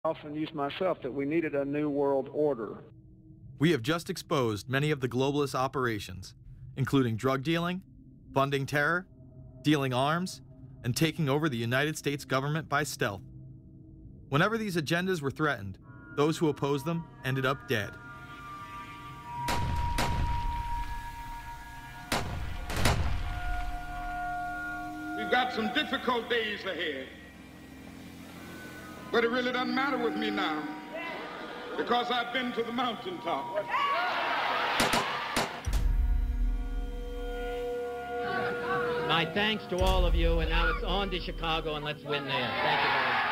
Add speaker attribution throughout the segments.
Speaker 1: often used myself that we needed a new world order.
Speaker 2: We have just exposed many of the globalist operations, including drug dealing, funding terror, dealing arms, and taking over the United States government by stealth. Whenever these agendas were threatened, those who opposed them ended up dead.
Speaker 3: We've got some difficult days ahead, but it really doesn't matter with me now, because I've been to the mountaintop.
Speaker 4: My thanks to all of you, and now it's on to Chicago, and let's win there. Thank you very much.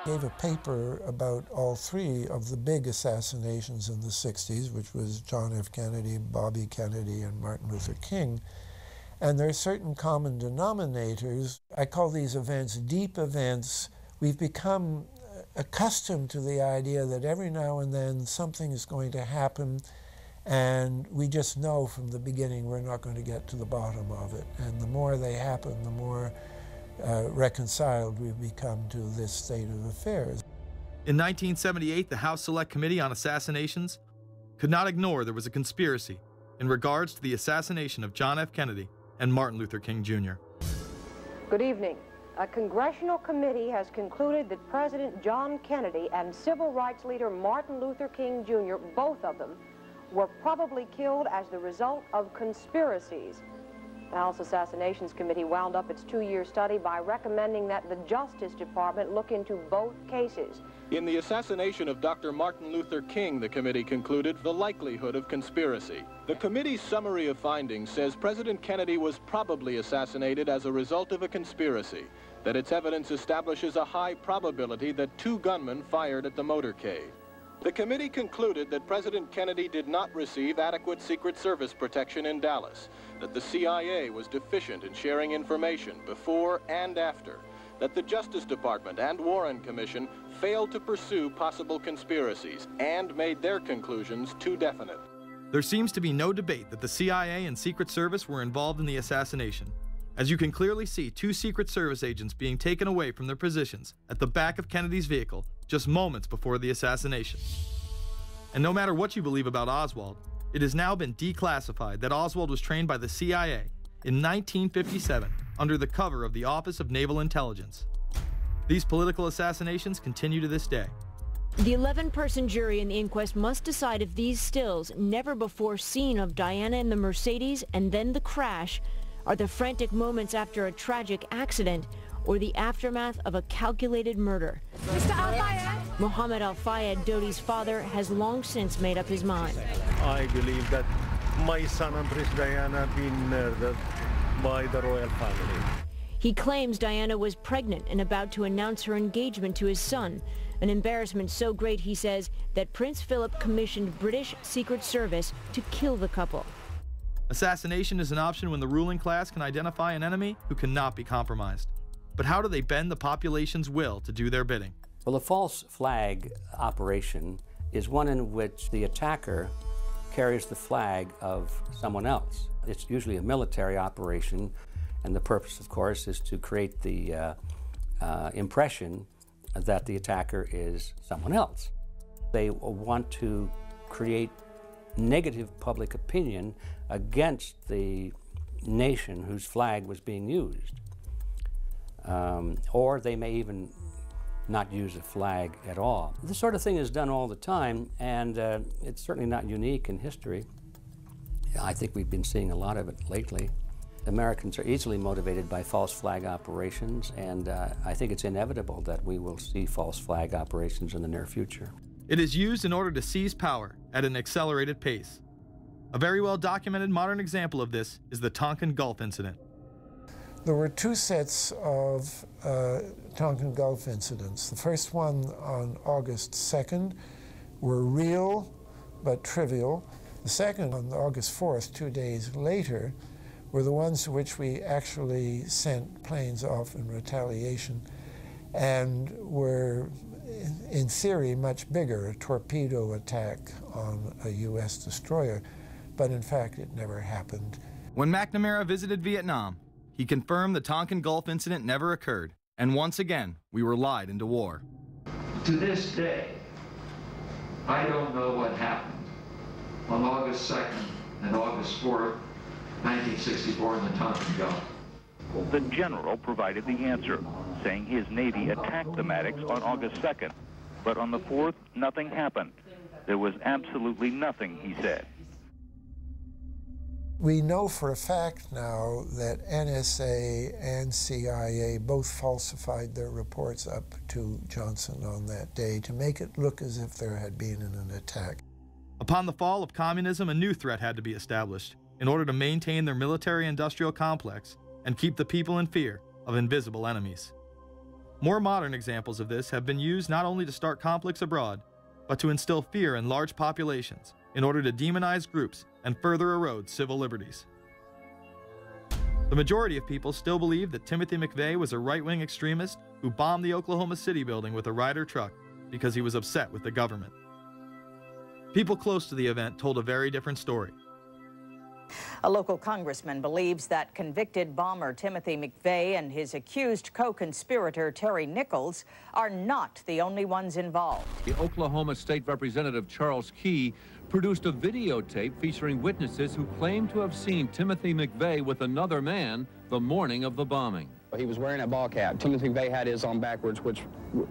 Speaker 5: Gave a paper about all three of the big assassinations in the 60s, which was John F. Kennedy, Bobby Kennedy, and Martin Luther King. And there are certain common denominators. I call these events deep events. We've become accustomed to the idea that every now and then something is going to happen, and we just know from the beginning we're not going to get to the bottom of it. And the more they happen, the more reconciled we've become to this state of affairs.
Speaker 2: In 1978, the House Select Committee on Assassinations could not ignore there was a conspiracy in regards to the assassination of John F. Kennedy and Martin Luther King Jr.
Speaker 6: Good evening. A congressional committee has concluded that President John Kennedy and civil rights leader Martin Luther King Jr., both of them, were probably killed as the result of conspiracies. The House Assassinations Committee wound up its 2-year study by recommending that the Justice Department look into both cases.
Speaker 7: In the assassination of Dr. Martin Luther King, the committee concluded the likelihood of conspiracy. The committee's summary of findings says President Kennedy was probably assassinated as a result of a conspiracy, that its evidence establishes a high probability that 2 gunmen fired at the motorcade. The committee concluded that President Kennedy did not receive adequate Secret Service protection in Dallas, that the CIA was deficient in sharing information before and after, that the Justice Department and Warren Commission failed to pursue possible conspiracies and made their conclusions too definite.
Speaker 2: There seems to be no debate that the CIA and Secret Service were involved in the assassination, as you can clearly see 2 Secret Service agents being taken away from their positions at the back of Kennedy's vehicle just moments before the assassination. And no matter what you believe about Oswald, it has now been declassified that Oswald was trained by the CIA in 1957 under the cover of the Office of Naval Intelligence. These political assassinations continue to this day.
Speaker 8: The 11-person jury in the inquest must decide if these stills, never before seen of Diana in the Mercedes and then the crash, are the frantic moments after a tragic accident or the aftermath of a calculated murder.
Speaker 9: Mr. Al-Fayed?
Speaker 8: Mohammed Al-Fayed, Dodi's father, has long since made up his mind.
Speaker 10: I believe that my son and Princess Diana have been murdered by the royal family.
Speaker 8: He claims Diana was pregnant and about to announce her engagement to his son, an embarrassment so great, he says, that Prince Philip commissioned British Secret Service to kill the couple.
Speaker 2: Assassination is an option when the ruling class can identify an enemy who cannot be compromised. But how do they bend the population's will to do their bidding?
Speaker 11: Well, a false flag operation is one in which the attacker carries the flag of someone else. It's usually a military operation, and the purpose, of course, is to create the impression that the attacker is someone else. They want to create negative public opinion against the nation whose flag was being used. Or they may even not use a flag at all. This sort of thing is done all the time, and it's certainly not unique in history. I think we've been seeing a lot of it lately. Americans are easily motivated by false flag operations, and I think it's inevitable that we will see false flag operations in the near future.
Speaker 2: It is used in order to seize power at an accelerated pace. A very well-documented modern example of this is the Tonkin Gulf incident.
Speaker 5: There were 2 sets of Tonkin Gulf incidents. The first one on August 2nd were real but trivial. The second on August 4th, 2 days later, were the ones to which we actually sent planes off in retaliation and were, in theory, much bigger, a torpedo attack on a U.S. destroyer, but in fact it never happened.
Speaker 12: When McNamara visited Vietnam,
Speaker 2: he confirmed the Tonkin Gulf incident never occurred, and once again, we were lied into war.
Speaker 9: To this day, I don't know what happened on August 2nd and August 4th, 1964 in the Tonkin Gulf.
Speaker 12: The general provided the answer, saying his Navy attacked the Maddox on August 2nd. But on the 4th, nothing happened. There was absolutely nothing, he said.
Speaker 5: We know for a fact now that NSA and CIA both falsified their reports up to Johnson on that day to make it look as if there had been an attack.
Speaker 2: Upon the fall of communism, a new threat had to be established in order to maintain their military-industrial complex and keep the people in fear of invisible enemies. More modern examples of this have been used not only to start conflicts abroad, but to instill fear in large populations in order to demonize groups and further erode civil liberties. The majority of people still believe that Timothy McVeigh was a right-wing extremist who bombed the Oklahoma City building with a Ryder truck because he was upset with the government. People close to the event told a very different story.
Speaker 13: A local congressman believes that convicted bomber Timothy McVeigh and his accused co-conspirator Terry Nichols are not the only ones involved.
Speaker 14: The Oklahoma State Representative Charles Key produced a videotape featuring witnesses who claim to have seen Timothy McVeigh with another man the morning of the bombing.
Speaker 15: He was wearing a ball cap. Timothy McVeigh had his on backwards, which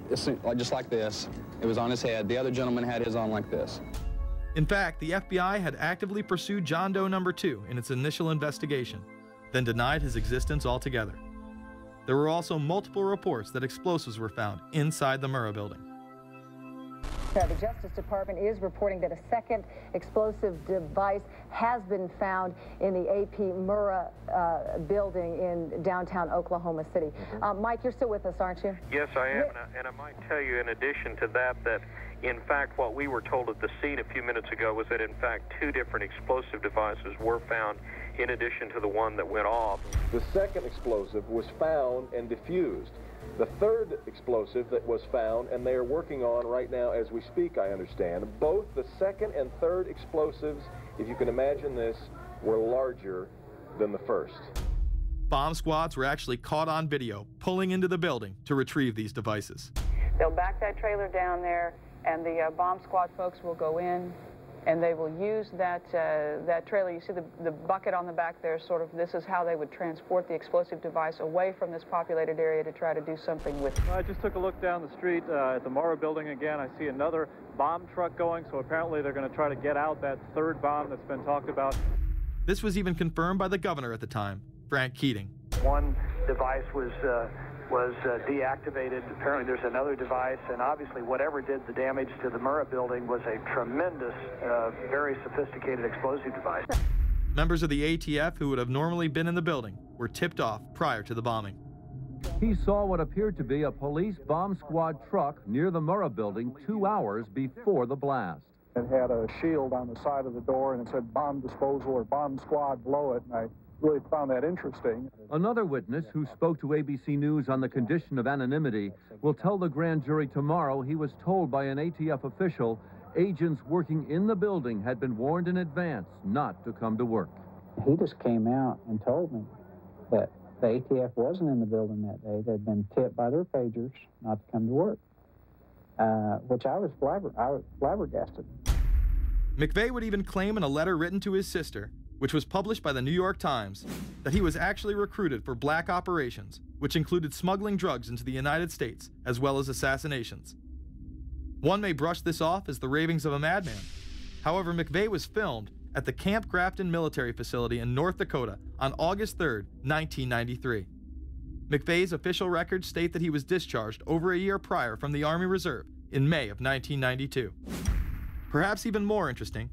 Speaker 15: just like this. It was on his head. The other gentleman had his on like this.
Speaker 2: In fact, the FBI had actively pursued John Doe No. 2 in its initial investigation, then denied his existence altogether. There were also multiple reports that explosives were found inside the Murrah building.
Speaker 16: The Justice Department is reporting that a second explosive device has been found in the AP Murrah building in downtown Oklahoma City. Mike, you're still with us, aren't you?
Speaker 17: Yes, I am, and I might tell you in addition to that, that in fact what we were told at the scene a few minutes ago was that in fact 2 different explosive devices were found in addition to the one that went off.
Speaker 7: The second explosive was found and diffused. The third explosive that was found, and they are working on right now as we speak, I understand, both the second and third explosives, if you can imagine this, were larger than the first.
Speaker 2: Bomb squads were actually caught on video pulling into the building to retrieve these devices.
Speaker 18: They'll back that trailer down there, and the bomb squad folks will go in, and they will use that trailer. You see the bucket on the back there, sort of, this is how they would transport the explosive device away from this populated area to try to do something with it.
Speaker 19: I just took a look down the street at the Murrah building again. I see another bomb truck going, so apparently they're going to try to get out that third bomb that's been talked about.
Speaker 2: This was even confirmed by the governor at the time, Frank Keating.
Speaker 20: One device was deactivated. Apparently there's another device, and obviously whatever did the damage to the Murrah building was a tremendous, very sophisticated explosive device.
Speaker 2: Members of the ATF who would have normally been in the building were tipped off prior to the bombing.
Speaker 14: He saw what appeared to be a police bomb squad truck near the Murrah building 2 hours before the blast.
Speaker 21: It had a shield on the side of the door, and it said bomb disposal or bomb squad below it, and I really found that interesting.
Speaker 14: Another witness who spoke to ABC News on the condition of anonymity will tell the grand jury tomorrow he was told by an ATF official agents working in the building had been warned in advance not to come to work.
Speaker 22: He just came out and told me that the ATF wasn't in the building that day. They'd been tipped by their pagers not to come to work, which I was flabbergasted.
Speaker 2: McVeigh would even claim in a letter written to his sister, which was published by the New York Times, that he was actually recruited for black operations, which included smuggling drugs into the United States, as well as assassinations. One may brush this off as the ravings of a madman. However, McVeigh was filmed at the Camp Grafton military facility in North Dakota on August 3, 1993. McVeigh's official records state that he was discharged over a year prior from the Army Reserve in May of 1992. Perhaps even more interesting,